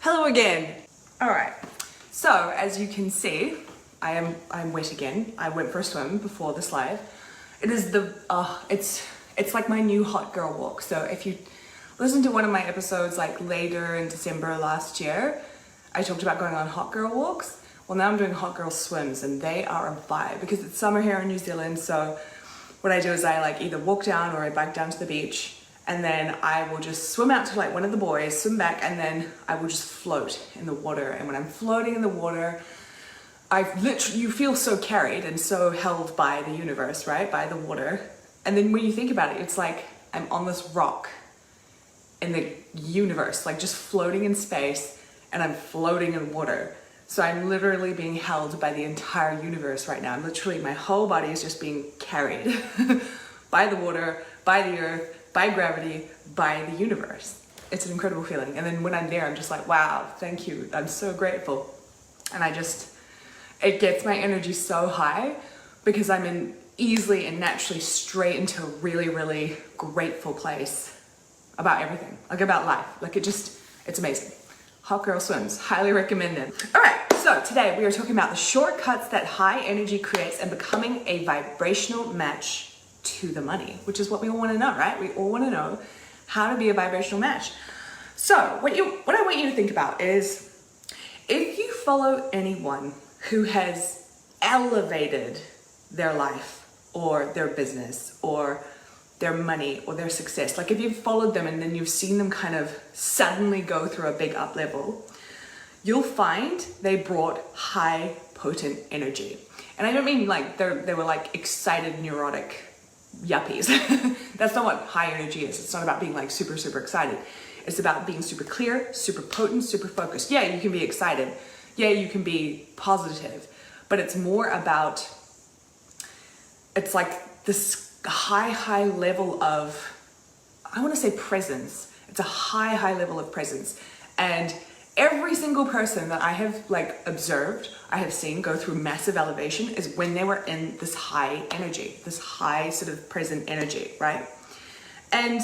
Hello again. All right, so as you can see, I'm wet again. I went for a swim before this live. It is it's like my new hot girl walk. So if you listen to one of my episodes like later in December last year, I talked about going on hot girl walks. Well, now I'm doing hot girl swims, and they are a vibe because it's summer here in New Zealand. So what I do is I like either walk down or I bike down to the beach, and then I will just swim out to like one of the boys, swim back, and then I will just float in the water. And when I'm floating in the water, you feel so carried and so held by the universe, right? By the water. And then when you think about it, it's like I'm on this rock in the universe, like just floating in space, and I'm floating in water. So I'm literally being held by the entire universe right now. I'm literally, my whole body is just being carried by the water, by the earth, by gravity, by the universe. It's an incredible feeling. And then when I'm there, I'm just like, wow, thank you. I'm so grateful. And it gets my energy so high because I'm in easily and naturally straight into a really, really grateful place about everything, like about life. Like it's amazing. Hot girl swims, highly recommended. All right, so today we are talking about the shortcuts that high energy creates and becoming a vibrational match to the money, which is what we all want to know, right? We all want to know how to be a vibrational match. So what I want you to think about is, if you follow anyone who has elevated their life or their business or their money or their success, like if you've followed them and then you've seen them kind of suddenly go through a big up level, you'll find they brought high potent energy. And I don't mean like they were like excited neurotic yuppies. That's not what high energy is. It's not about being like super excited. It's about being super clear, super potent, super focused. Yeah, you can be excited. Yeah, you can be positive, but it's more about, it's like this high level of, I want to say presence. It's a high level of presence. And every single person that I have like observed, I have seen go through massive elevation is when they were in this high energy, this high sort of present energy, right? And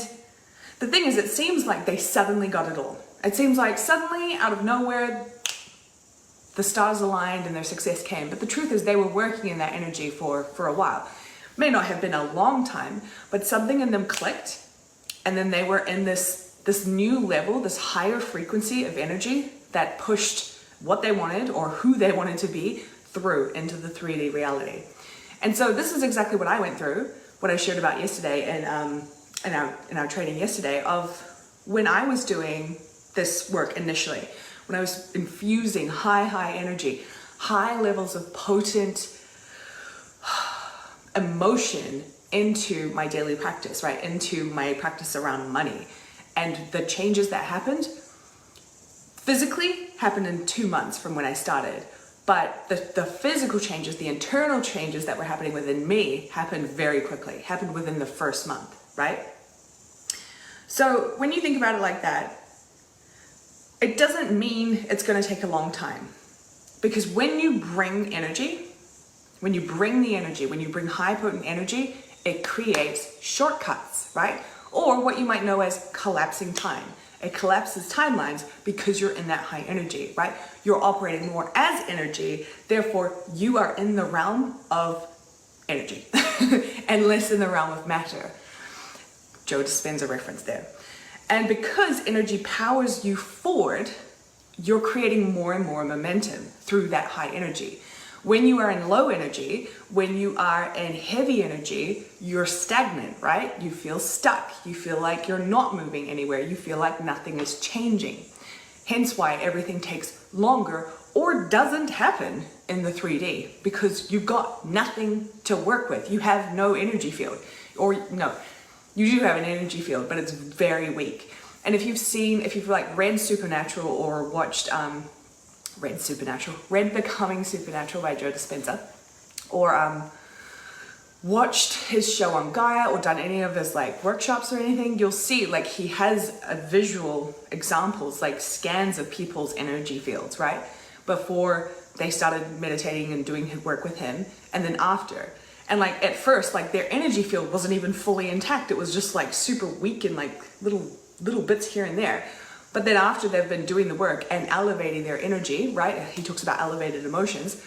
the thing is, it seems like they suddenly got it all. It seems like suddenly out of nowhere, the stars aligned and their success came. But the truth is they were working in that energy for a while. May not have been a long time, but something in them clicked, and then they were in this new level, this higher frequency of energy that pushed what they wanted or who they wanted to be through into the 3D reality. And so this is exactly what I went through, what I shared about yesterday and in our training yesterday, of when I was doing this work initially, when I was infusing high energy, high levels of potent emotion into my daily practice, right? Into my practice around money. And the changes that happened physically happened in 2 months from when I started. But the physical changes, the internal changes that were happening within me happened very quickly, happened within the first month, right? So when you think about it like that, it doesn't mean it's going to take a long time. Because when you bring energy, when you bring high potent energy, it creates shortcuts, right? Or what you might know as collapsing time. It collapses timelines because you're in that high energy, right? You're operating more as energy, therefore you are in the realm of energy and less in the realm of matter. Joe Dispenza reference there. And because energy powers you forward, you're creating more and more momentum through that high energy. When you are in low energy, when you are in heavy energy, you're stagnant, right? You feel stuck. You feel like you're not moving anywhere. You feel like nothing is changing. Hence why everything takes longer or doesn't happen in the 3D, because you've got nothing to work with. You have no energy field. Or no, you do have an energy field, but it's very weak. And if you've like read Supernatural or watched read Becoming Supernatural by Joe Dispenza, or watched his show on Gaia or done any of his like workshops or anything, you'll see like he has a visual examples, like scans of people's energy fields, right? Before they started meditating and doing his work with him, and then after. And like at first, like their energy field wasn't even fully intact. It was just like super weak and like little bits here and there. But then after they've been doing the work and elevating their energy, right? He talks about elevated emotions.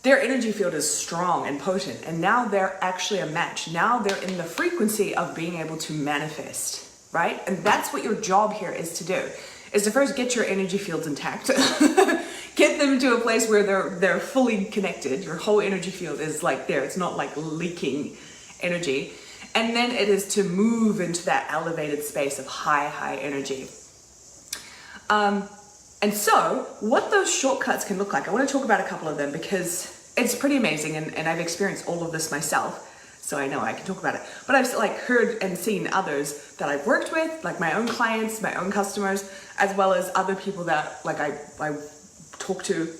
Their energy field is strong and potent, and now they're actually a match. Now they're in the frequency of being able to manifest, right? And that's what your job here is to do, is to first get your energy fields intact, get them to a place where they're fully connected. Your whole energy field is like there. It's not like leaking energy. And then it is to move into that elevated space of high energy. And so what those shortcuts can look like, I want to talk about a couple of them because it's pretty amazing, and I've experienced all of this myself, so I know I can talk about it. But I've like heard and seen others that I've worked with, like my own clients, my own customers, as well as other people that like I talk to,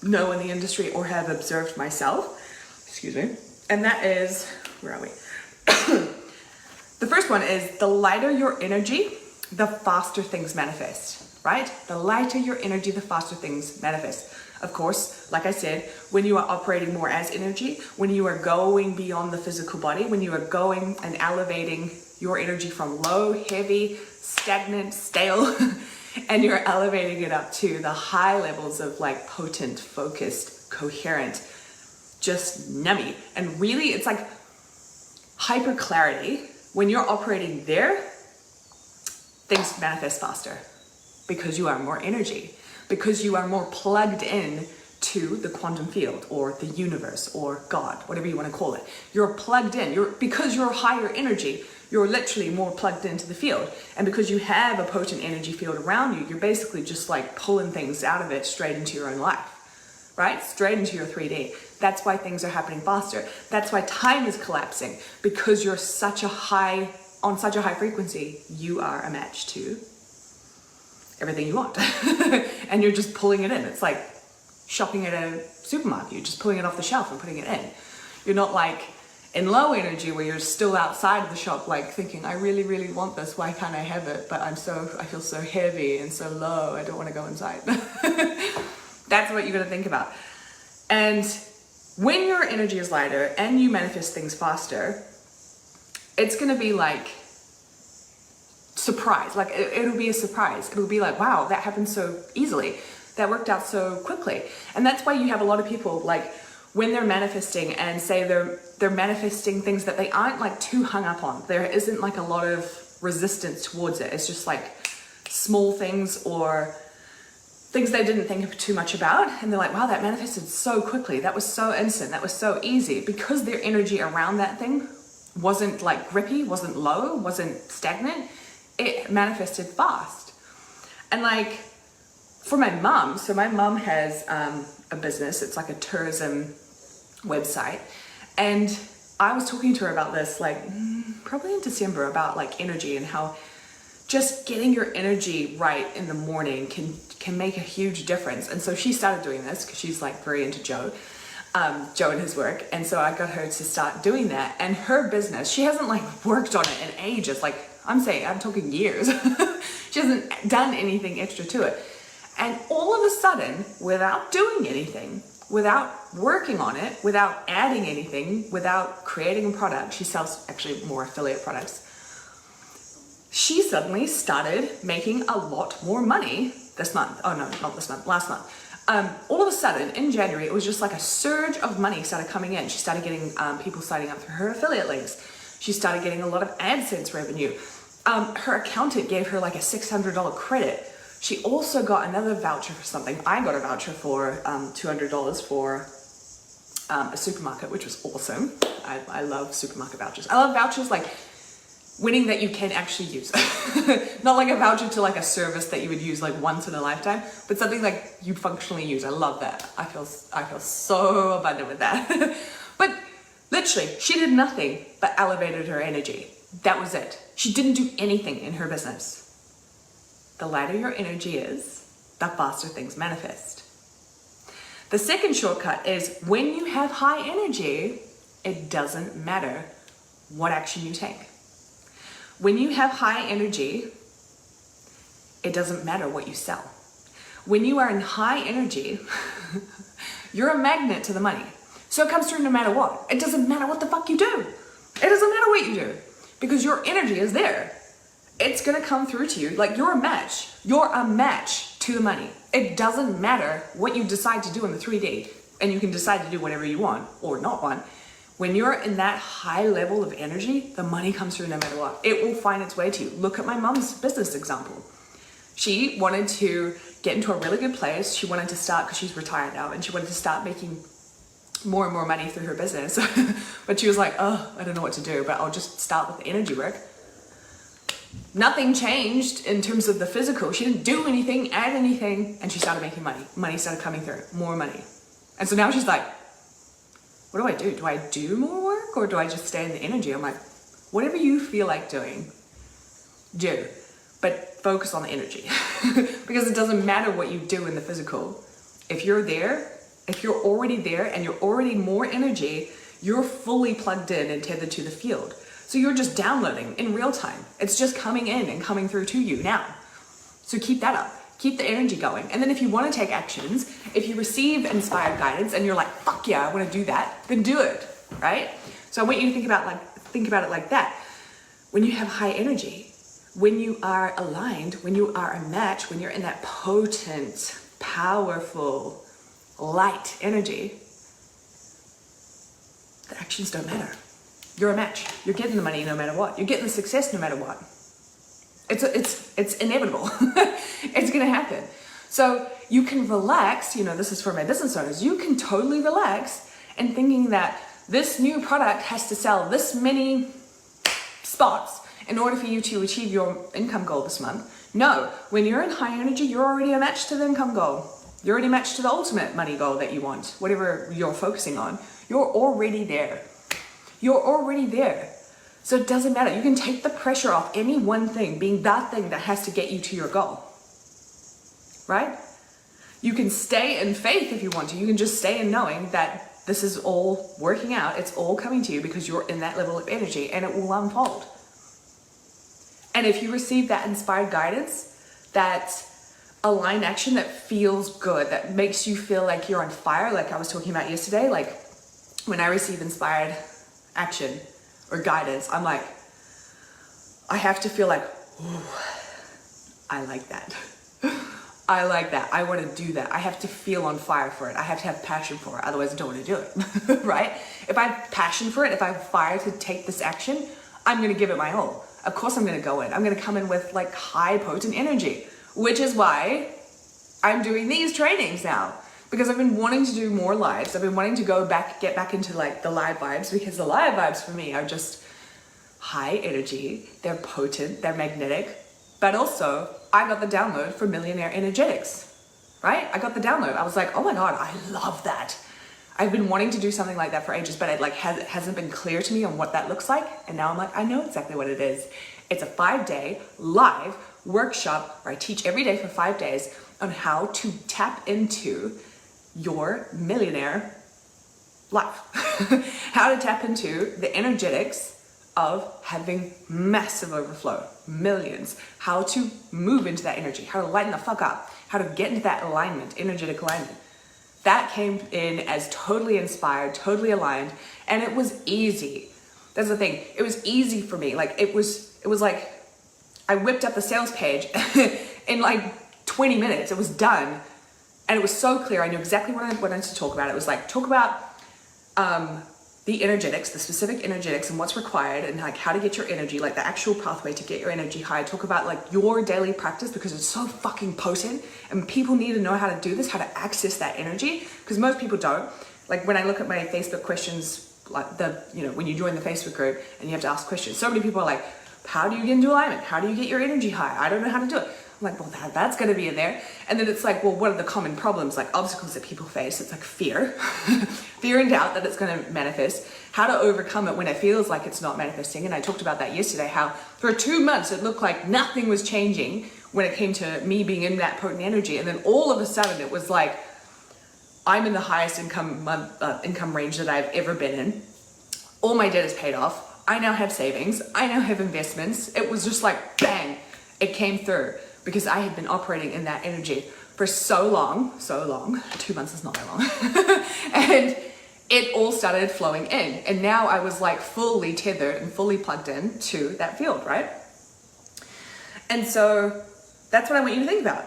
know in the industry, or have observed myself. Excuse me. And that is, where are we? The first one is, the lighter your energy, the faster things manifest. Right? The lighter your energy, the faster things manifest. Of course, like I said, when you are operating more as energy, when you are going beyond the physical body, when you are going and elevating your energy from low, heavy, stagnant, stale, and you're elevating it up to the high levels of like potent, focused, coherent, just nummy. And really, it's like hyper clarity. When you're operating there, things manifest faster. Because you are more energy, because you are more plugged in to the quantum field or the universe or God, whatever you want to call it. You're plugged in. Because you're higher energy, you're literally more plugged into the field. And because you have a potent energy field around you, you're basically just like pulling things out of it straight into your own life, right? Straight into your 3D. That's why things are happening faster. That's why time is collapsing, because you're on such a high frequency. You are a match to everything you want. And you're just pulling it in. It's like shopping at a supermarket. You're just pulling it off the shelf and putting it in. You're not like in low energy where you're still outside of the shop like thinking, I really, really want this. Why can't I have it? But I feel so heavy and so low. I don't want to go inside. That's what you're going to think about. And when your energy is lighter and you manifest things faster, it's going to be like surprise. Like it'll be a surprise. It'll be like, wow, that happened so easily. That worked out so quickly. And that's why you have a lot of people like when they're manifesting and say they're manifesting things that they aren't like too hung up on. There isn't like a lot of resistance towards it. It's just like small things or things they didn't think too much about. And they're like, wow, that manifested so quickly. That was so instant. That was so easy. Because their energy around that thing wasn't like grippy, wasn't low, wasn't stagnant. It manifested fast. And like for my mom, so my mom has a business. It's like a tourism website. And I was talking to her about this like probably in December about like energy and how just getting your energy right in the morning can make a huge difference. And so she started doing this because she's like very into Joe and his work. And so I got her to start doing that. And her business, she hasn't like worked on it in ages. Like I'm talking years. She hasn't done anything extra to it. And all of a sudden, without doing anything, without working on it, without adding anything, without creating a product, she sells actually more affiliate products. She suddenly started making a lot more money this month. Oh no, not this month, last month. All of a sudden in January, it was just like a surge of money started coming in. She started getting people signing up for her affiliate links. She started getting a lot of AdSense revenue. Her accountant gave her like a $600 credit. She also got another voucher for something. I got a voucher for $200 for a supermarket, which was awesome. I love supermarket vouchers. I love vouchers like winning that you can actually use. Not like a voucher to like a service that you would use like once in a lifetime, but something like you functionally use. I love that. I feel so abundant with that. But literally, she did nothing but elevated her energy. That was it. She didn't do anything in her business. The lighter your energy is, the faster things manifest. The second shortcut is when you have high energy, it doesn't matter what action you take. When you have high energy, it doesn't matter what you sell. When you are in high energy, you're a magnet to the money. So it comes through no matter what. It doesn't matter what the fuck you do. It doesn't matter what you do because your energy is there. it's gonna come through to you. Like, you're a match. You're a match to the money. It doesn't matter what you decide to do in the 3D, and you can decide to do whatever you want or not want. When you're in that high level of energy, the money comes through no matter what. It will find its way to you. Look at my mom's business example. She wanted to get into a really good place. She wanted to start, because she's retired now, and she wanted to start making more and more money through her business. But she was like, oh, I don't know what to do, but I'll just start with the energy work. Nothing changed in terms of the physical. She didn't do anything, add anything, and she started making money. Money started coming through, more money. And so now she's like, what do I do? Do I do more work, or do I just stay in the energy? I'm like, whatever you feel like doing, do. But focus on the energy. Because it doesn't matter what you do in the physical. If you're there, if you're already there and you're already more energy, you're fully plugged in and tethered to the field. So you're just downloading in real time. It's just coming in and coming through to you now. So keep that up. Keep the energy going. And then if you want to take actions, if you receive inspired guidance and you're like, fuck yeah, I want to do that, then do it, right? So I want you to think about it like that. When you have high energy, when you are aligned, when you are a match, when you're in that potent, powerful, light energy, the actions don't matter. You're a match. You're getting the money no matter what. You're getting the success no matter what. It's inevitable. It's gonna happen. So you can relax, this is for my business owners, you can totally relax in thinking that this new product has to sell this many spots in order for you to achieve your income goal this month. No, when you're in high energy, you're already a match to the income goal. You're already matched to the ultimate money goal that you want, whatever you're focusing on. You're already there. You're already there. So it doesn't matter. You can take the pressure off any one thing being that thing that has to get you to your goal. Right? You can stay in faith if you want to. You can just stay in knowing that this is all working out. It's all coming to you because you're in that level of energy, and it will unfold. And if you receive that inspired guidance, that aligned action that feels good, that makes you feel like you're on fire, like I was talking about yesterday, like when I receive inspired action or guidance, I'm like, I have to feel like, ooh, I like that. I like that. I want to do that. I have to feel on fire for it. I have to have passion for it. Otherwise I don't want to do it, right? If I have passion for it, if I have fire to take this action, I'm going to give it my all. Of course I'm going to go in. I'm going to come in with like high potent energy, which is why I'm doing these trainings now. Because I've been wanting to do more lives. I've been wanting to get back into like the live vibes, because the live vibes for me are just high energy. They're potent, they're magnetic. But also, I got the download for Millionaire Energetics, right? I got the download. I was like, oh my God, I love that. I've been wanting to do something like that for ages, but it like hasn't been clear to me on what that looks like. And now I'm like, I know exactly what it is. It's a 5-day live workshop where I teach every day for 5 days on how to tap into your millionaire life. How to tap into the energetics of having massive overflow, millions, how to move into that energy, how to lighten the fuck up, how to get into that alignment, energetic alignment. That came in as totally inspired, totally aligned, and it was easy. That's the thing. It was easy for me. Like it was like I whipped up the sales page in like 20 minutes. It was done. And it was so clear. I knew exactly what I wanted to talk about. It was like, talk about the energetics, the specific energetics and what's required, and like how to get your energy, like the actual pathway to get your energy high. Talk about like your daily practice, because it's so fucking potent and people need to know how to do this, how to access that energy, because most people don't. Like when I look at my Facebook questions, like when you join the Facebook group and you have to ask questions, so many people are like, how do you get into alignment? How do you get your energy high? I don't know how to do it. I'm like, well, that's going to be in there. And then it's like, well, what are the common problems, like obstacles that people face? It's like fear, fear and doubt that it's going to manifest, how to overcome it when it feels like it's not manifesting. And I talked about that yesterday, how for 2 months it looked like nothing was changing when it came to me being in that potent energy. And then all of a sudden it was like, I'm in the highest income range that I've ever been in. All my debt is paid off. I now have savings. I now have investments. It was just like, bang, it came through. Because I had been operating in that energy for so long, 2 months is not that long. And it all started flowing in. And now I was like fully tethered and fully plugged in to that field, right? And so that's what I want you to think about.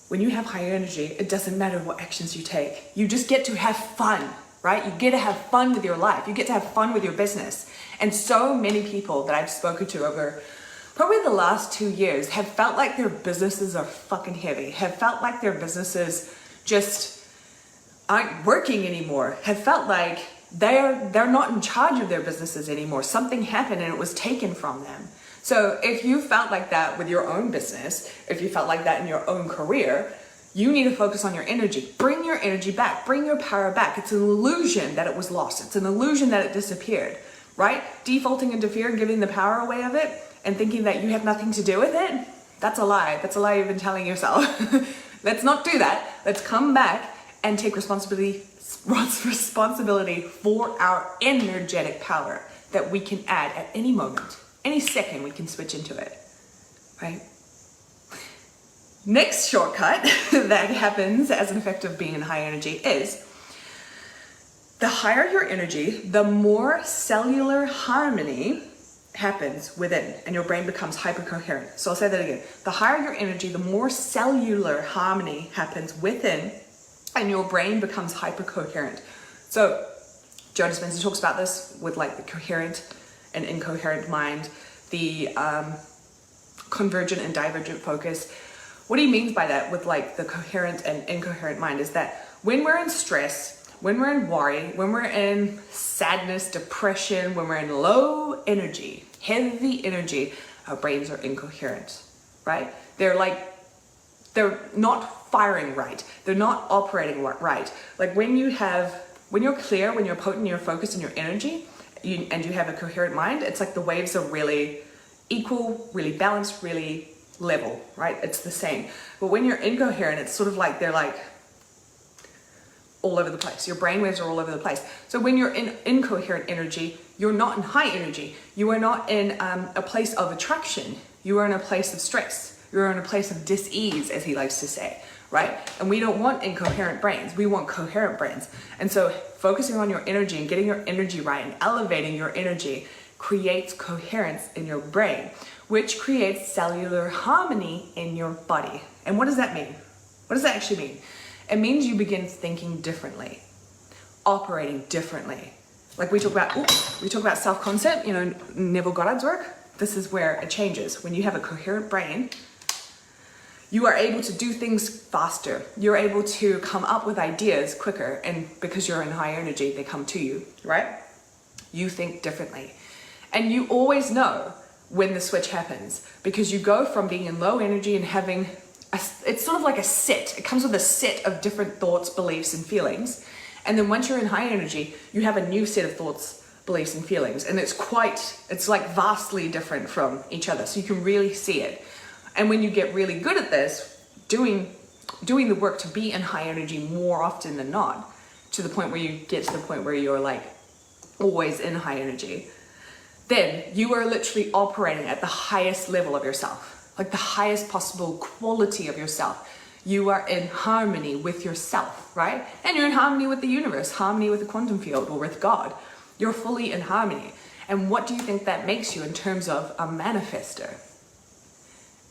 When you have higher energy, it doesn't matter what actions you take. You just get to have fun, right? You get to have fun with your life. You get to have fun with your business. And so many people that I've spoken to over probably the last 2 years have felt like their businesses are fucking heavy, have felt like their businesses just aren't working anymore, have felt like they're not in charge of their businesses anymore. Something happened and it was taken from them. So if you felt like that with your own business, if you felt like that in your own career, you need to focus on your energy. Bring your energy back. Bring your power back. It's an illusion that it was lost. It's an illusion that it disappeared, right? Defaulting into fear and giving the power away of it and thinking that you have nothing to do with it, that's a lie. That's a lie you've been telling yourself. Let's not do that. Let's come back and take responsibility for our energetic power that we can add at any moment. Any second we can switch into it, right? Next shortcut that happens as an effect of being in high energy is the higher your energy, the more cellular harmony happens within, and your brain becomes hypercoherent. So I'll say that again. The higher your energy, the more cellular harmony happens within, and your brain becomes hypercoherent. So Joe Dispenza talks about this with like the coherent and incoherent mind, the convergent and divergent focus. What he means by that with like the coherent and incoherent mind is that when we're in stress, when we're in worry, when we're in sadness, depression, when we're in low energy, heavy energy, our brains are incoherent, right? They're not firing right. They're not operating right. Like when you're clear, when you're potent, you're focused in your energy, and you have a coherent mind, it's like the waves are really equal, really balanced, really level, right? It's the same. But when you're incoherent, it's sort of like they're like all over the place. Your brainwaves are all over the place. So when you're in incoherent energy, you're not in high energy. You are not in a place of attraction. You are in a place of stress. You're in a place of dis-ease, as he likes to say, right? And we don't want incoherent brains. We want coherent brains. And so focusing on your energy and getting your energy right and elevating your energy creates coherence in your brain, which creates cellular harmony in your body. And what does that mean? What does that actually mean? It means you begin thinking differently, operating differently. Like we talk about self-concept, Neville Goddard's work. This is where it changes. When you have a coherent brain, you are able to do things faster. You're able to come up with ideas quicker, and because you're in high energy, they come to you, right? You think differently. And you always know when the switch happens, because you go from being in low energy and having it's sort of like a set. It comes with a set of different thoughts, beliefs, and feelings. And then once you're in high energy, you have a new set of thoughts, beliefs, and feelings. And it's like vastly different from each other. So you can really see it. And when you get really good at this, doing the work to be in high energy more often than not, to the point where you get to the point where you're like always in high energy, then you are literally operating at the highest level of yourself. Like the highest possible quality of yourself. You are in harmony with yourself, right? And you're in harmony with the universe, harmony with the quantum field or with God. You're fully in harmony. And what do you think that makes you in terms of a manifester?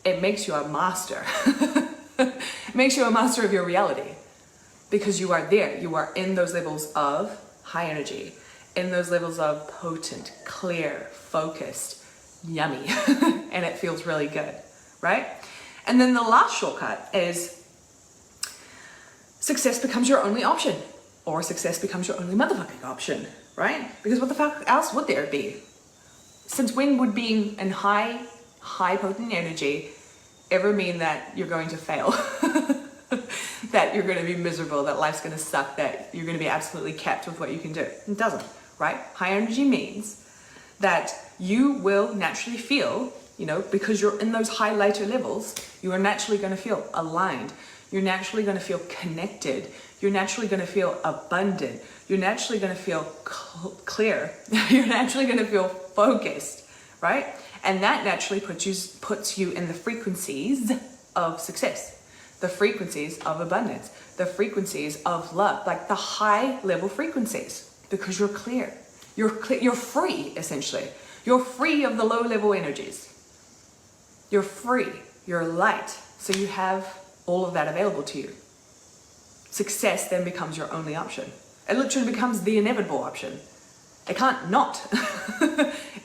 It makes you a master. It makes you a master of your reality, because you are there. You are in those levels of high energy, in those levels of potent, clear, focused, yummy, and it feels really good. Right? And then the last shortcut is success becomes your only option, or success becomes your only motherfucking option, right? Because what the fuck else would there be? Since when would being in high potent energy ever mean that you're going to fail? That you're going to be miserable, that life's going to suck, that you're going to be absolutely capped with what you can do? It doesn't, right? High energy means that you will naturally feel, because you're in those high lighter levels, you are naturally going to feel aligned. You're naturally going to feel connected. You're naturally going to feel abundant. You're naturally going to feel clear. You're naturally going to feel focused, right? And that naturally puts you in the frequencies of success, the frequencies of abundance, the frequencies of love, like the high level frequencies, because you're clear. You're free, essentially. You're free of the low level energies. You're free. you're light. So you have all of that available to you. Success then becomes your only option. It literally becomes the inevitable option. It can't not.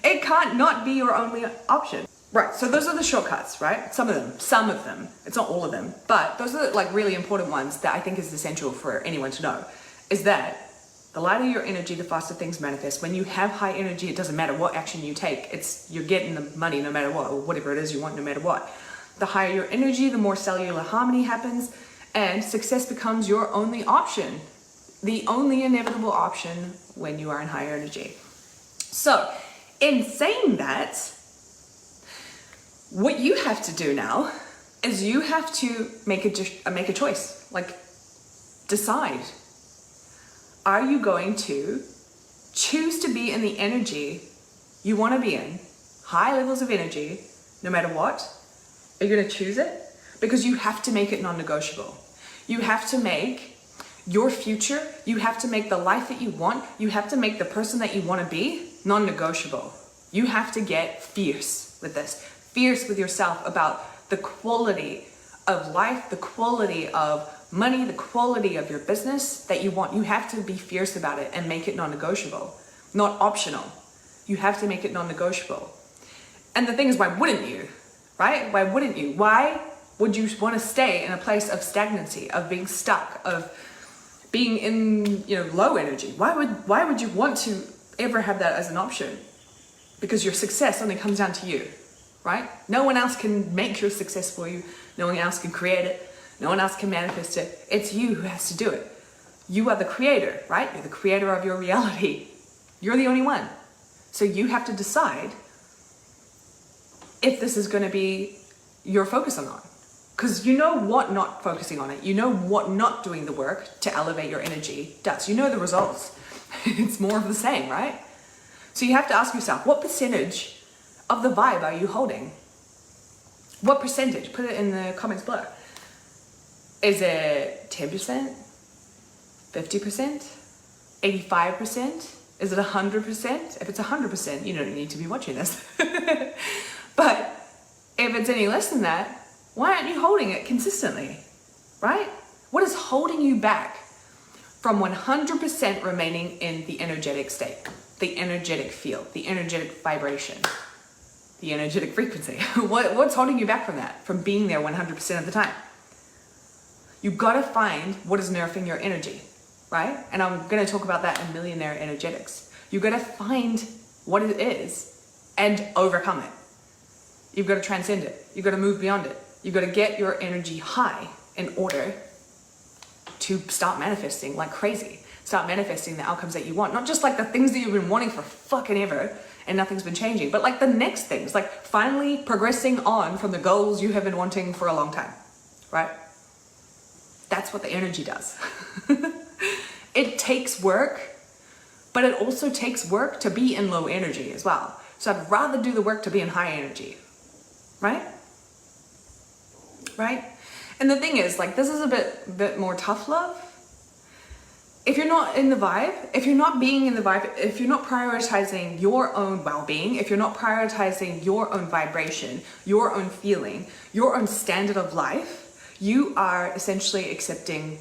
It can't not be your only option. Right, so those are the shortcuts, right? Some of them. It's not all of them, but those are like really important ones that I think is essential for anyone to know, is that the lighter your energy, the faster things manifest. When you have high energy, it doesn't matter what action you take. You're getting the money no matter what, or whatever it is you want no matter what. The higher your energy, the more cellular harmony happens, and success becomes your only option. The only inevitable option when you are in higher energy. So, in saying that, what you have to do now is you have to make a choice. Like, decide. Are you going to choose to be in the energy you want to be in? High levels of energy, no matter what? Are you going to choose it? Because you have to make it non-negotiable. You have to make your future, you have to make the life that you want, you have to make the person that you want to be non-negotiable. You have to get fierce with this. Fierce with yourself about the quality of life, the quality of money, the quality of your business that you want. You have to be fierce about it and make it non-negotiable, not optional. You have to make it non-negotiable. And the thing is, why wouldn't you, right? Why wouldn't you? Why would you want to stay in a place of stagnancy, of being stuck, of being in, low energy? Why would you want to ever have that as an option? Because your success only comes down to you, right? No one else can make your success for you. No one else can create it. No one else can manifest it. It's you who has to do it. You are the creator, right? You're the creator of your reality. You're the only one. So you have to decide if this is going to be your focus or not. Because you know what not focusing on it. You know what not doing the work to elevate your energy does. You know the results. It's more of the same, right? So you have to ask yourself, what percentage of the vibe are you holding? What percentage? Put it in the comments below. Is it 10%? 50%? 85%? Is it 100%? If it's 100%, you don't need to be watching this. But if it's any less than that, why aren't you holding it consistently, right? What is holding you back from 100% remaining in the energetic state, the energetic field, the energetic vibration, the energetic frequency? What's holding you back from that, from being there 100% of the time? You've got to find what is nerfing your energy, right? And I'm going to talk about that in Millionaire Energetics. You've got to find what it is and overcome it. You've got to transcend it. You've got to move beyond it. You've got to get your energy high in order to start manifesting like crazy. Start manifesting the outcomes that you want. Not just like the things that you've been wanting for fucking ever and nothing's been changing, but like the next things, like finally progressing on from the goals you have been wanting for a long time, right? That's what the energy does. It takes work, but it also takes work to be in low energy as well. So I'd rather do the work to be in high energy, right? Right? And the thing is, like, this is a bit more tough love. If you're not in the vibe, if you're not being in the vibe, if you're not prioritizing your own well-being, if you're not prioritizing your own vibration, your own feeling, your own standard of life, you are essentially accepting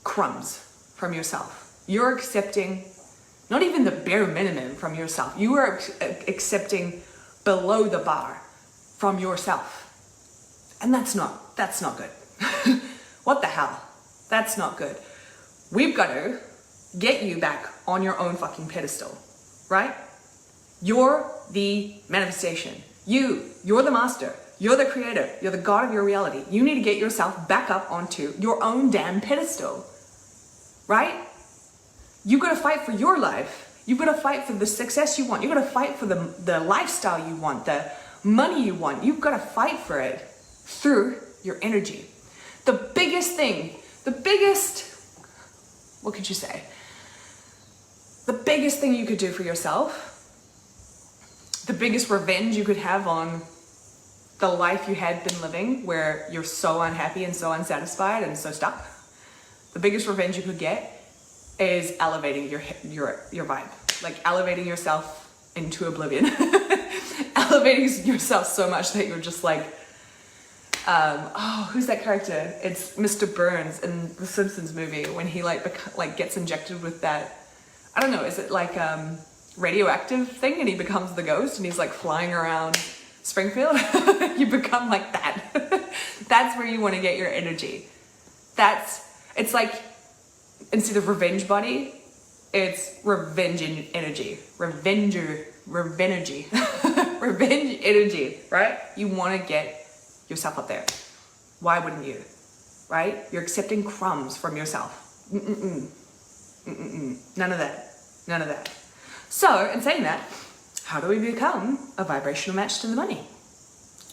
crumbs from yourself. You're accepting not even the bare minimum from yourself. You are accepting below the bar from yourself. And that's not good. What the hell? That's not good. We've got to get you back on your own fucking pedestal, right? You're the manifestation. You're the master. You're the creator. You're the god of your reality. You need to get yourself back up onto your own damn pedestal, right? You got to fight for your life. You got to fight for the success you want. You got to fight for the lifestyle you want, the money you want. You've got to fight for it through your energy. The biggest, what could you say? The biggest thing you could do for yourself, the biggest revenge you could have on the life you had been living where you're so unhappy and so unsatisfied and so stuck, the biggest revenge you could get is elevating your vibe, like elevating yourself into oblivion, elevating yourself so much that you're just like, Who's that character? It's Mr. Burns in the Simpsons movie when he like gets injected with that, I don't know, is it like radioactive thing, and he becomes the ghost and he's like flying around Springfield. You become like that. That's where you want to get your energy. It's like, instead of revenge body, it's revenge energy. Revenge energy, right? You want to get yourself up there. Why wouldn't you? Right? You're accepting crumbs from yourself. None of that. So, in saying that, how do we become a vibrational match to the money?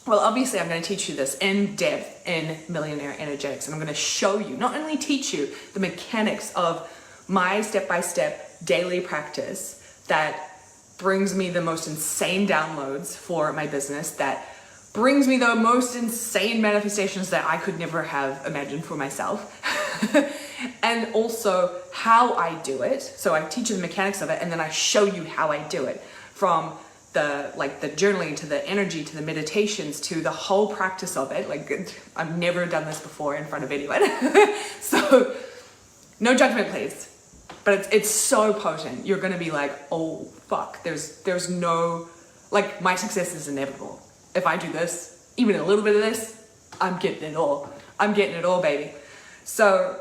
Well, obviously, I'm going to teach you this in depth in Millionaire Energetics, and I'm going to show you, not only teach you the mechanics of my step-by-step daily practice that brings me the most insane downloads for my business, that brings me the most insane manifestations that I could never have imagined for myself. And also how I do it. So I teach you the mechanics of it, and then I show you how I do it, from the journaling to the energy to the meditations to the whole practice of it. Like, I've never done this before in front of anyone. So no judgment, please. But it's so potent. You're going to be like, oh fuck, there's no, like, my success is inevitable. If I do this, even a little bit of this, I'm getting it all. I'm getting it all, baby. So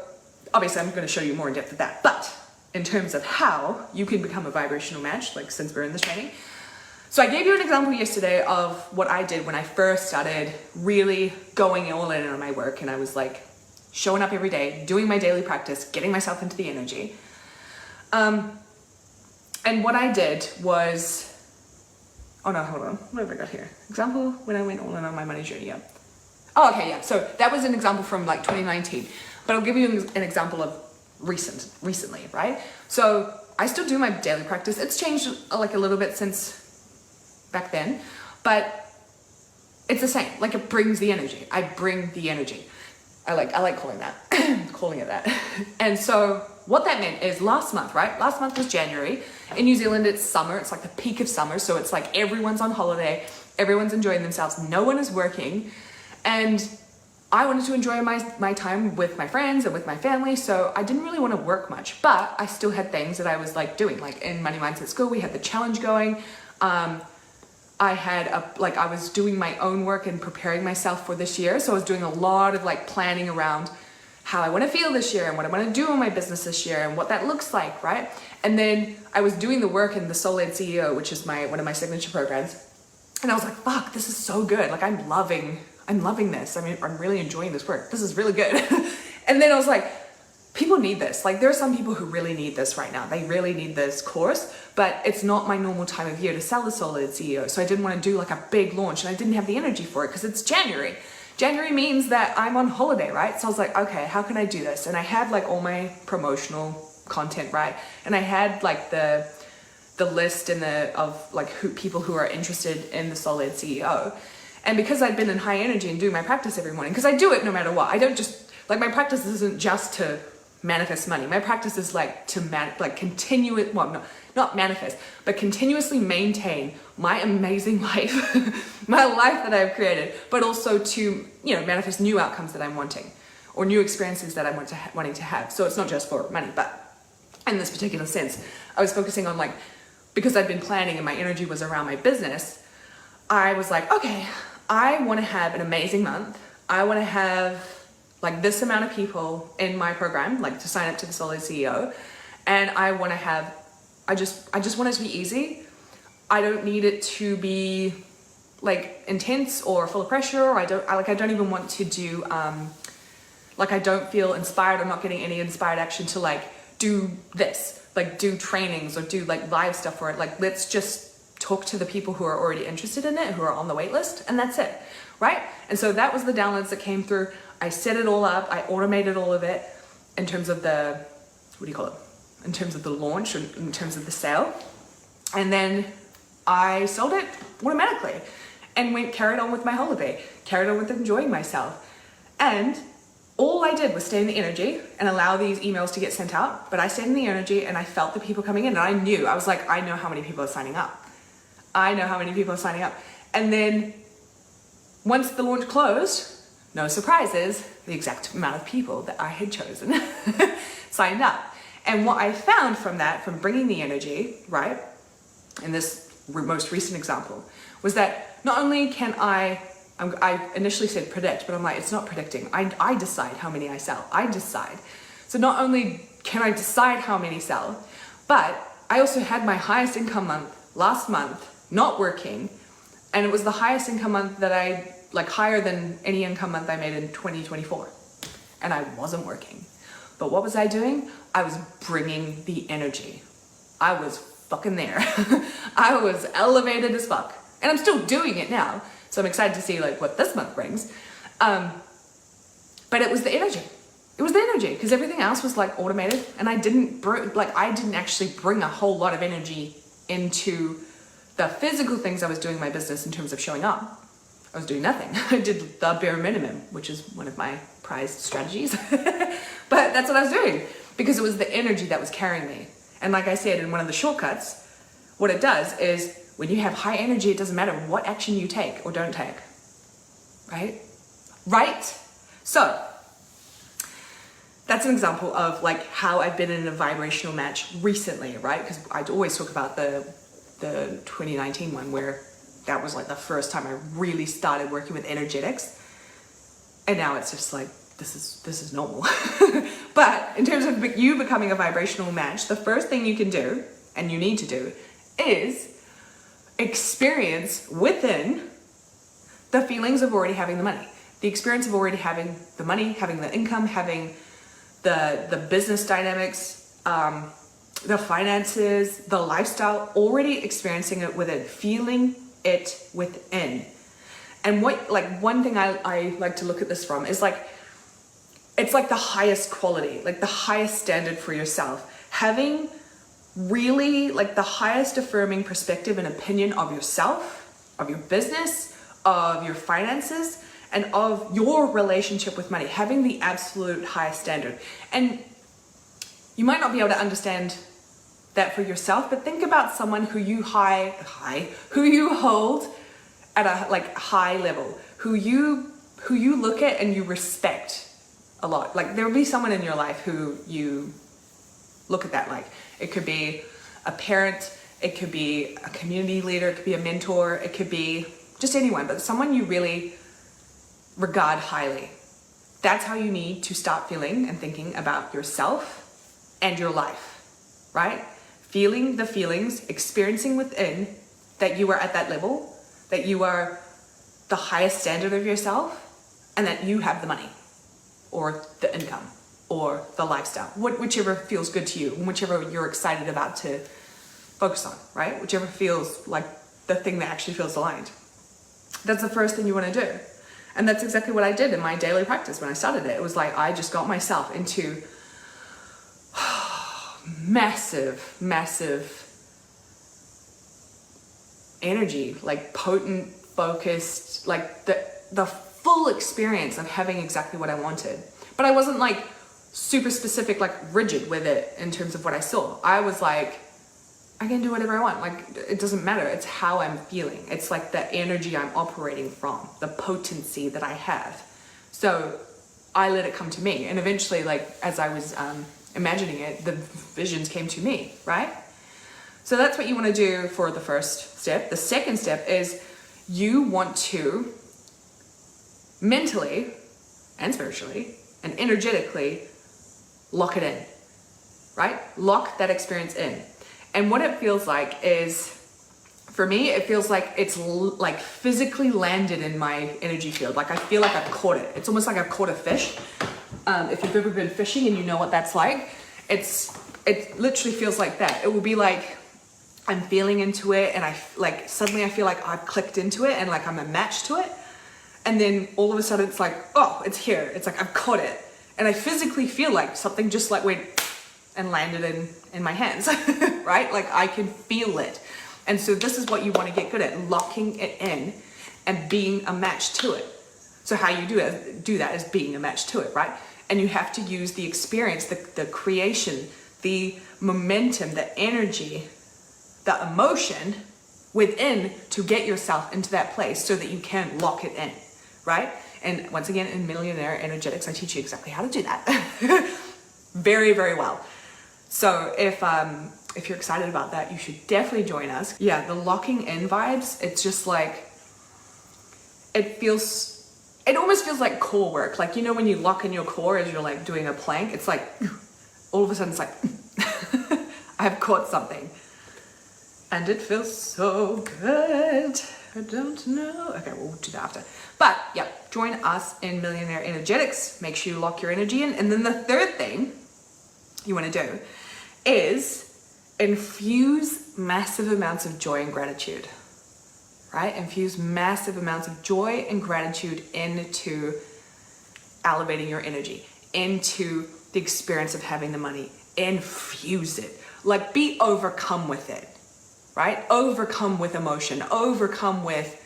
obviously I'm going to show you more in depth of that. But in terms of how you can become a vibrational match, like, since we're in this training. So I gave you an example yesterday of what I did when I first started really going all in on my work, and I was like showing up every day, doing my daily practice, getting myself into the energy. And what I did was, oh no, hold on, what have I got here? Example when I went all in on my money journey, yeah. Oh, okay, yeah, so that was an example from like 2019, but I'll give you an example of recently, right? So I still do my daily practice. It's changed like a little bit since back then, but it's the same. Like, it brings the energy. I bring the energy. I like calling it that. And so what that meant is last month, right? Last month was January. In New Zealand, it's summer. It's like the peak of summer. So it's like everyone's on holiday. Everyone's enjoying themselves. No one is working. And I wanted to enjoy my time with my friends and with my family. So I didn't really want to work much, but I still had things that I was like doing. Like in Money Mindset School, we had the challenge going. I was doing my own work and preparing myself for this year. So I was doing a lot of like planning around how I want to feel this year and what I want to do in my business this year and what that looks like, right? And then I was doing the work in the Soul Led CEO, which is one of my signature programs. And I was like, fuck, this is so good. Like, I'm loving this. I mean, I'm really enjoying this work. This is really good. And then I was like, people need this. Like, there are some people who really need this right now. They really need this course, but it's not my normal time of year to sell the Soul Led CEO. So I didn't want to do like a big launch, and I didn't have the energy for it because it's January. January means that I'm on holiday, right? So I was like, okay, how can I do this? And I had like all my promotional content, right? And I had like the list of people who are interested in the Soul Led CEO. And because I'd been in high energy and doing my practice every morning, because I do it no matter what. I don't just, like, my practice isn't just to manifest money. My practice is like to not manifest, but continuously maintain my amazing life, my life that I've created, but also to, manifest new outcomes that I'm wanting, or new experiences that I'm wanting to have. So it's not just for money, but in this particular sense, I was focusing on, like, because I'd been planning and my energy was around my business, I was like, okay, I want to have an amazing month. I want to have like this amount of people in my program, like to sign up to the Soul Led CEO. And I want to have, I just want it to be easy. I don't need it to be like intense or full of pressure, or I don't even want to do, I don't feel inspired. I'm not getting any inspired action to like do this, like do trainings or do like live stuff for it. Like, let's just talk to the people who are already interested in it, who are on the wait list, and that's it, right? And so that was the downloads that came through. I set it all up. I automated all of it in terms of the, in terms of the launch, or in terms of the sale. And then I sold it automatically and carried on with my holiday, carried on with enjoying myself. And all I did was stay in the energy and allow these emails to get sent out. But I stayed in the energy and I felt the people coming in, and I was like, I know how many people are signing up. And then once the launch closed, no surprises, the exact amount of people that I had chosen signed up. And what I found from that, from bringing the energy, right, in this most recent example, was that not only can I initially said predict, but I'm like, it's not predicting. I decide how many I sell. I decide. So not only can I decide how many sell, but I also had my highest income month last month, not working. And it was the highest income month that higher than any income month I made in 2024. And I wasn't working. But what was I doing? I was bringing the energy. I was fucking there. I was elevated as fuck. And I'm still doing it now. So I'm excited to see what this month brings. But it was the energy. It was the energy, because everything else was automated, and I didn't actually bring a whole lot of energy into the physical things I was doing in my business in terms of showing up. I was doing nothing. I did the bare minimum, which is one of my prized strategies. But that's what I was doing, because it was the energy that was carrying me. And like I said in one of the shortcuts, what it does is when you have high energy, it doesn't matter what action you take or don't take. Right? Right? So that's an example of how I've been in a vibrational match recently, right? Because I'd always talk about the 2019 one, where that was the first time I really started working with energetics. And now it's just this is normal. But in terms of you becoming a vibrational match, the first thing you can do, and you need to do, is experience within the feelings of already having the money. The experience of already having the money, having the income, having the business dynamics, the finances, the lifestyle, already experiencing it within, feeling it within. And what, one thing I like to look at this from is it's the highest quality, the highest standard for yourself. Having really the highest affirming perspective and opinion of yourself, of your business, of your finances, and of your relationship with money, having the absolute highest standard. And you might not be able to understand that for yourself, but think about someone who you who you hold at a high level, who you look at and you respect a lot. There will be someone in your life who you look at that it could be a parent, it could be a community leader, it could be a mentor, it could be just anyone, but someone you really regard highly. That's how you need to start feeling and thinking about yourself and your life, right? Feeling the feelings, experiencing within that you are at that level, that you are the highest standard of yourself, and that you have the money or the income or the lifestyle, whichever feels good to you, and whichever you're excited about to focus on, right? Whichever feels like the thing that actually feels aligned. That's the first thing you want to do. And that's exactly what I did in my daily practice when I started it. It was I just got myself into massive energy, potent, focused, the full experience of having exactly what I wanted. But I wasn't super specific, rigid with it in terms of what I saw. I was I can do whatever I want. It doesn't matter. It's how I'm feeling. It's the energy I'm operating from, the potency that I have. So I let it come to me. And eventually, as I was imagining it, the visions came to me, right? So that's what you want to do for the first step. The second step is you want to mentally and spiritually and energetically lock it in, right? Lock that experience in. And what it feels like is, for me, it feels like it's physically landed in my energy field. I feel like I've caught it. It's almost like I've caught a fish. If you've ever been fishing and you know what that's like, it literally feels like that. It will be I'm feeling into it, and suddenly I feel like I've clicked into it, and I'm a match to it. And then all of a sudden it's oh, it's here. It's I've caught it. And I physically feel something just went and landed in my hands, right? I can feel it. And so this is what you want to get good at, locking it in and being a match to it. So how you do that is being a match to it, right? And you have to use the experience, the creation, the momentum, the energy, the emotion within to get yourself into that place so that you can lock it in, right? And once again, in Millionaire Energetics, I teach you exactly how to do that. Very, very well. So if you're excited about that, you should definitely join us. Yeah, the locking in vibes, it's just like, it almost feels like core work. Like, you know, when you lock in your core as you're like doing a plank, it's like, all of a sudden it's like, I've caught something. And it feels so good. I don't know. Okay, we'll do that after. But yeah, join us in Millionaire Energetics. Make sure you lock your energy in. And then the third thing you want to do is infuse massive amounts of joy and gratitude. Right? Infuse massive amounts of joy and gratitude into elevating your energy, into the experience of having the money. Infuse it. Like, be overcome with it, right? Overcome with emotion, overcome with,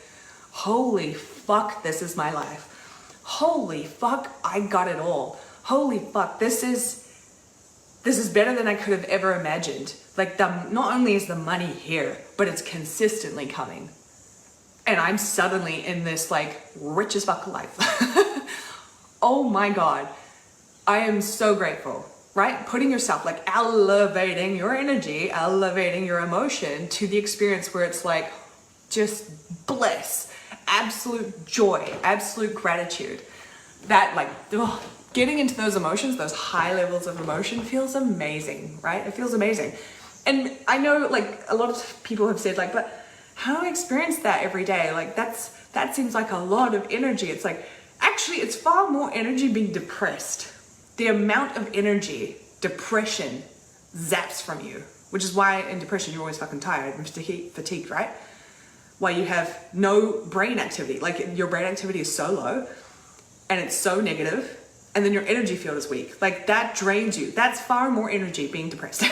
holy fuck, this is my life. Holy fuck, I got it all. Holy fuck, this is better than I could have ever imagined. Like, not only is the money here, but it's consistently coming. And I'm suddenly in this like rich as fuck life. Oh my God. I am so grateful, right? Putting yourself, like elevating your energy, elevating your emotion to the experience where it's like just bliss, absolute joy, absolute gratitude. That like, getting into those emotions, those high levels of emotion feels amazing, right? It feels amazing. And I know like a lot of people have said like, but how do I experience that every day? Like that seems like a lot of energy. It's like, actually it's far more energy being depressed. The amount of energy depression zaps from you, which is why in depression you're always fucking tired and fatigued, right? Why you have no brain activity. Like your brain activity is so low and it's so negative, and then your energy field is weak. Like that drains you. That's far more energy being depressed,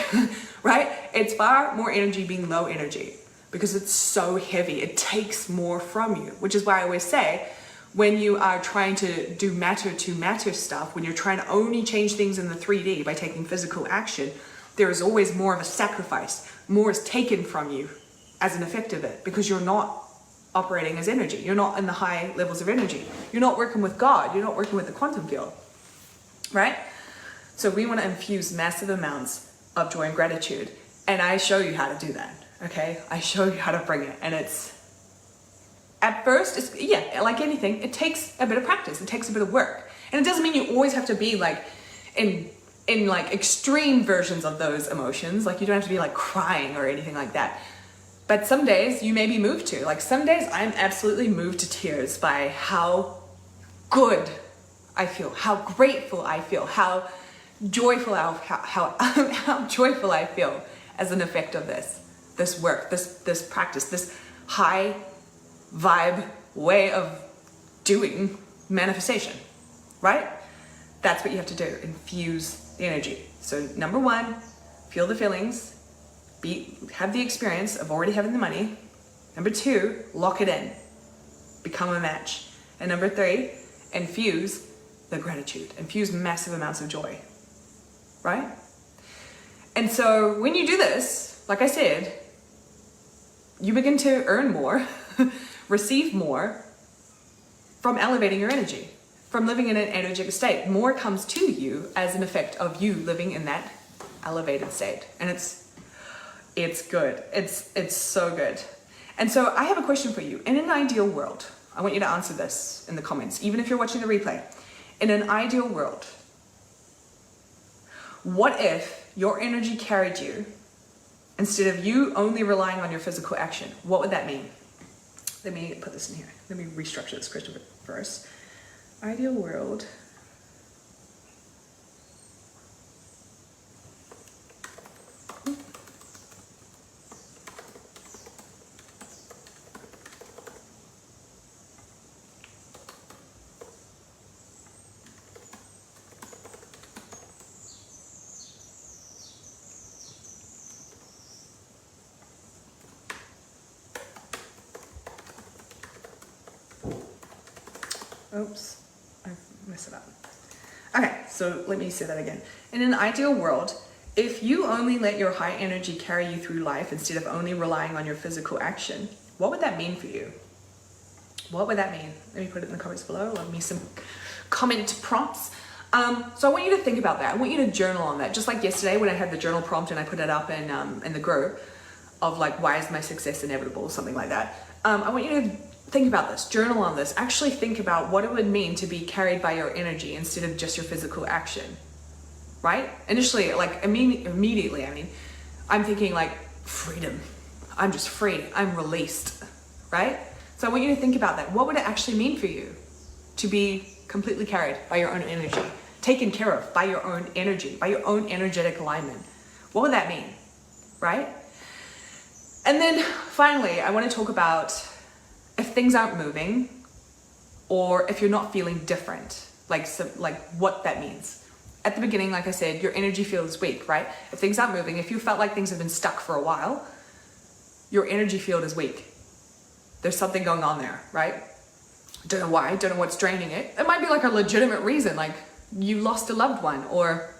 right? It's far more energy being low energy. Because it's so heavy, it takes more from you, which is why I always say, when you are trying to do matter to matter stuff, when you're trying to only change things in the 3D by taking physical action, there is always more of a sacrifice. More is taken from you as an effect of it, because you're not operating as energy. You're not in the high levels of energy. You're not working with God. You're not working with the quantum field, right? So we want to infuse massive amounts of joy and gratitude. And I show you how to do that. Okay, I show you how to bring it, and it's, at first, it's, yeah, like anything, it takes a bit of practice, it takes a bit of work, and it doesn't mean you always have to be like in like extreme versions of those emotions, like you don't have to be like crying or anything like that, but some days you may be moved to, like some days I'm absolutely moved to tears by how good I feel, how grateful I feel, how joyful, how joyful I feel as an effect of this work, this practice, this high vibe way of doing manifestation, right? That's what you have to do, infuse the energy. So number one, feel the feelings, have the experience of already having the money. Number two, lock it in, become a match. And number three, infuse the gratitude, infuse massive amounts of joy, right? And so when you do this, like I said, you begin to earn more, receive more from elevating your energy, from living in an energetic state. More comes to you as an effect of you living in that elevated state. And it's good. It's so good. And so I have a question for you. In an ideal world, I want you to answer this in the comments, even if you're watching the replay. In an ideal world, what if your energy carried you instead of you only relying on your physical action? What would that mean? Let me put this in here. Let me restructure this question first. Ideal world. Oops, I messed it up. Okay, so let me say that again. In an ideal world, if you only let your high energy carry you through life instead of only relying on your physical action, what would that mean for you? What would that mean? Let me put it in the comments below. Love me some comment prompts. So I want you to think about that. I want you to journal on that. Just like yesterday when I had the journal prompt and I put it up in the group of like, why is my success inevitable? Something like that. I want you to think about this, journal on this. Actually think about what it would mean to be carried by your energy instead of just your physical action, right? Initially, like immediately, I mean, I'm thinking like freedom. I'm just free. I'm released, right? So I want you to think about that. What would it actually mean for you to be completely carried by your own energy, taken care of by your own energy, by your own energetic alignment? What would that mean, right? And then finally, I want to talk about if things aren't moving or if you're not feeling different, like what that means. At the beginning, like I said, your energy field is weak, right? If things aren't moving, if you felt like things have been stuck for a while, your energy field is weak. There's something going on there, right? Don't know why, don't know what's draining it. It might be like a legitimate reason, like you lost a loved one, or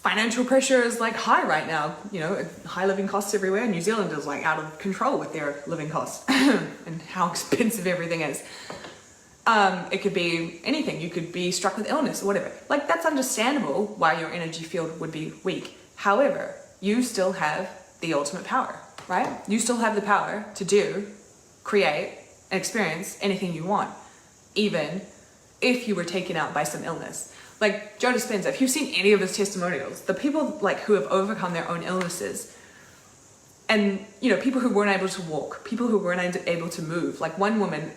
financial pressure is like high right now, you know, high living costs everywhere. New Zealand is like out of control with their living costs and how expensive everything is. It could be anything. You could be struck with illness or whatever. Like that's understandable why your energy field would be weak. However, you still have the ultimate power, right? You still have the power to do, create, and experience anything you want, even if you were taken out by some illness. Like Joe Dispenza, if you've seen any of his testimonials, the people like who have overcome their own illnesses, and you know, people who weren't able to walk, people who weren't able to move. Like one woman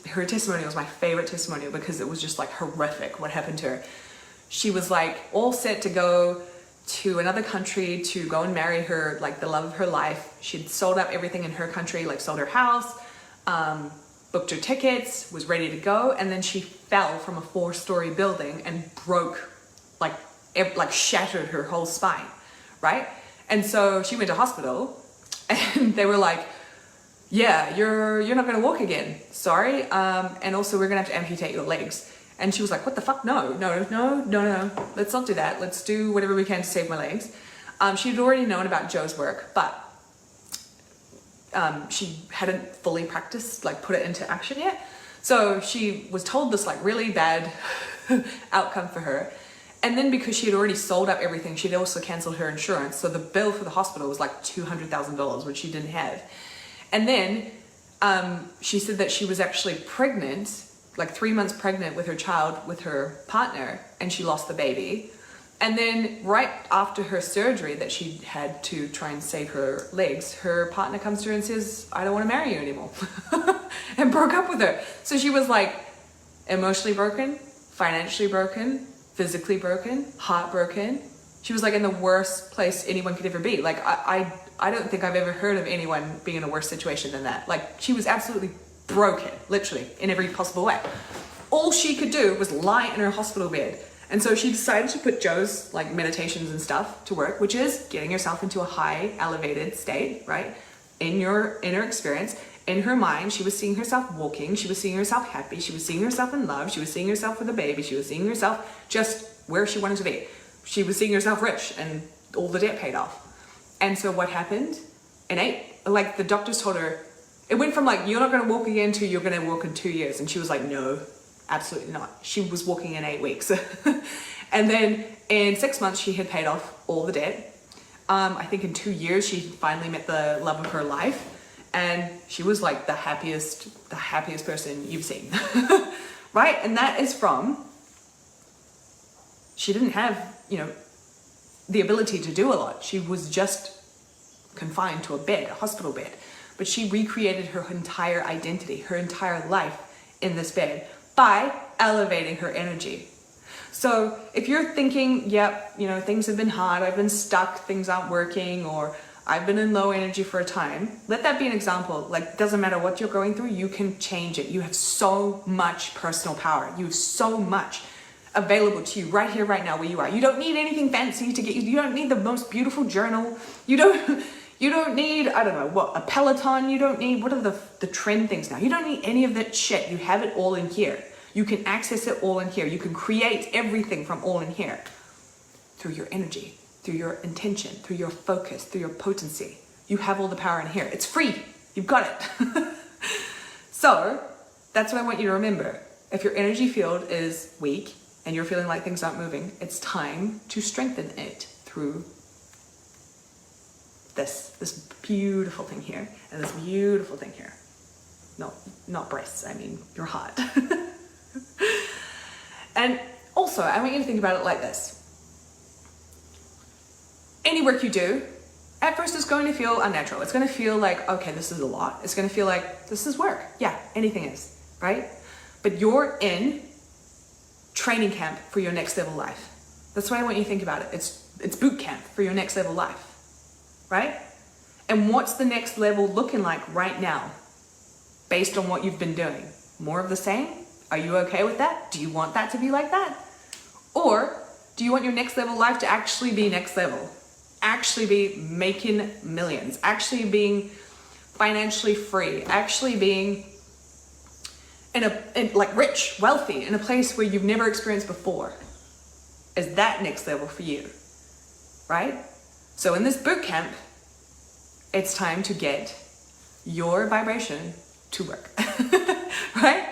her testimonial was my favorite testimonial because it was just like horrific what happened to her. She was like all set to go to another country to go and marry her, like the love of her life. She'd sold up everything in her country, like sold her house, booked her tickets, was ready to go, and then she fell from a 4-story building and broke, like shattered her whole spine, right? And so she went to hospital, and they were like, "Yeah, you're not gonna walk again. Sorry, and also we're gonna have to amputate your legs." And she was like, "What the fuck? No. Let's not do that. Let's do whatever we can to save my legs." She'd already known about Joe's work, but she hadn't fully practiced, like put it into action yet. So she was told this like really bad outcome for her. And then because she had already sold up everything, she'd also canceled her insurance. So the bill for the hospital was like $200,000, which she didn't have. And then she said that she was actually pregnant, like 3 months pregnant with her child, with her partner, and she lost the baby. And then right after her surgery that she had to try and save her legs, her partner comes to her and says, "I don't want to marry you anymore," and broke up with her. So she was like emotionally broken, financially broken, physically broken, heartbroken. She was like in the worst place anyone could ever be. Like I don't think I've ever heard of anyone being in a worse situation than that. Like she was absolutely broken, literally in every possible way. All she could do was lie in her hospital bed. And so she decided to put Joe's like meditations and stuff to work, which is getting yourself into a high elevated state, right? In your inner experience, in her mind, she was seeing herself walking. She was seeing herself happy. She was seeing herself in love. She was seeing herself with a baby. She was seeing herself just where she wanted to be. She was seeing herself rich and all the debt paid off. And so what happened? Like the doctors told her, it went from like, "You're not going to walk again" to "You're going to walk in 2 years." And she was like, "No. Absolutely not." She was walking in 8 weeks. And then in 6 months, she had paid off all the debt. I think in 2 years, she finally met the love of her life. And she was like the happiest person you've seen. Right? And that is from, she didn't have, you know, the ability to do a lot. She was just confined to a bed, a hospital bed. But she recreated her entire identity, her entire life in this bed, by elevating her energy. So if you're thinking, "Yep, you know, things have been hard, I've been stuck, things aren't working, or I've been in low energy for a time," let that be an example. Like, doesn't matter what you're going through, you can change it. You have so much personal power. You have so much available to you right here, right now, where you are. You don't need anything fancy to get you. You don't need the most beautiful journal. You don't need, I don't know, what, a Peloton. You don't need, what are the trend things now? You don't need any of that shit. You have it all in here. You can access it all in here. You can create everything from all in here through your energy, through your intention, through your focus, through your potency. You have all the power in here. It's free. You've got it. So that's what I want you to remember. If your energy field is weak and you're feeling like things aren't moving, it's time to strengthen it through this beautiful thing here and this beautiful thing here. No, not breasts, I mean your heart. And also, I want you to think about it like this. Any work you do, at first it's going to feel unnatural. It's going to feel like, okay, this is a lot. It's going to feel like, this is work. Yeah, anything is, right? But you're in training camp for your next level life. That's why I want you to think about it. It's boot camp for your next level life, right? And what's the next level looking like right now, based on what you've been doing? More of the same? Are you okay with that? Do you want that to be like that? Or do you want your next level life to actually be next level? Actually be making millions, actually being financially free, actually being in like rich, wealthy, in a place where you've never experienced before? Is that next level for you, right? So in this boot camp, it's time to get your vibration to work, right?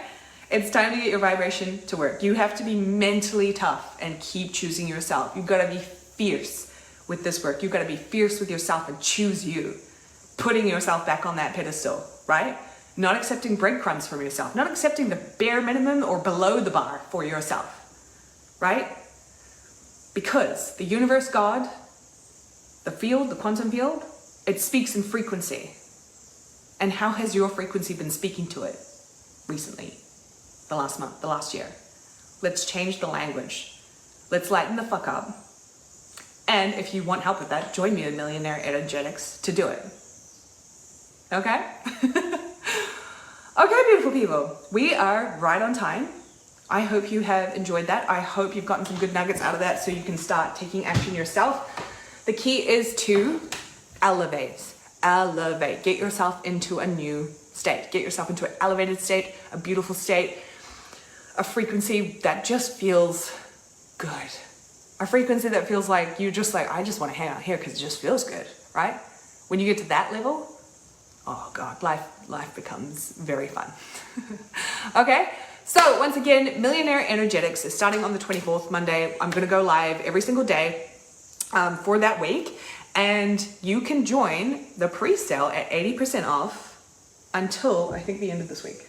It's time to get your vibration to work. You have to be mentally tough and keep choosing yourself. You've got to be fierce with this work. You've got to be fierce with yourself and choose you, putting yourself back on that pedestal, right? Not accepting breadcrumbs from yourself, not accepting the bare minimum or below the bar for yourself, right? Because the universe, God, the field, the quantum field, it speaks in frequency. And how has your frequency been speaking to it recently? The last month, the last year. Let's change the language. Let's lighten the fuck up. And if you want help with that, join me in Millionaire Energetics to do it. Okay? Okay, beautiful people. We are right on time. I hope you have enjoyed that. I hope you've gotten some good nuggets out of that so you can start taking action yourself. The key is to elevate. Elevate. Get yourself into a new state. Get yourself into an elevated state, a beautiful state, a frequency that just feels good. A frequency that feels like you just like, I just want to hang out here because it just feels good, right? When you get to that level, oh God, life becomes very fun. Okay, so once again, Millionaire Energetics is starting on the 24th, Monday. I'm going to go live every single day for that week. And you can join the pre-sale at 80% off until, I think, the end of this week.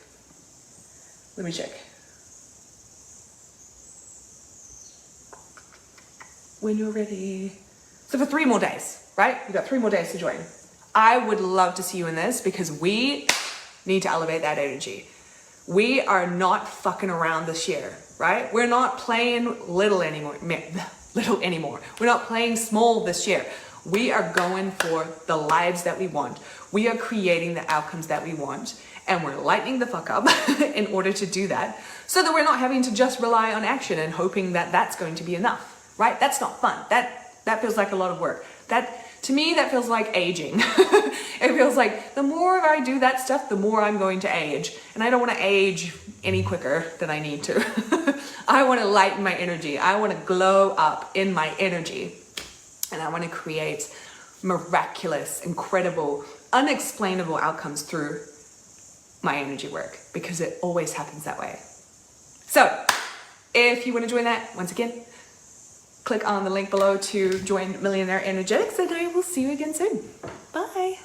Let me check. When you're ready. So for 3 more days, right? You've got 3 more days to join. I would love to see you in this because we need to elevate that energy. We are not fucking around this year, right? We're not playing little anymore. We're not playing small this year. We are going for the lives that we want. We are creating the outcomes that we want, and we're lightening the fuck up in order to do that, so that we're not having to just rely on action and hoping that that's going to be enough, right? That's not fun. That feels like a lot of work. To me, that feels like aging. It feels like the more I do that stuff, the more I'm going to age. And I don't want to age any quicker than I need to. I want to lighten my energy. I want to glow up in my energy. And I want to create miraculous, incredible, unexplainable outcomes through my energy work, because it always happens that way. So if you want to join that, once again, click on the link below to join Millionaire Energetics, and I will see you again soon. Bye.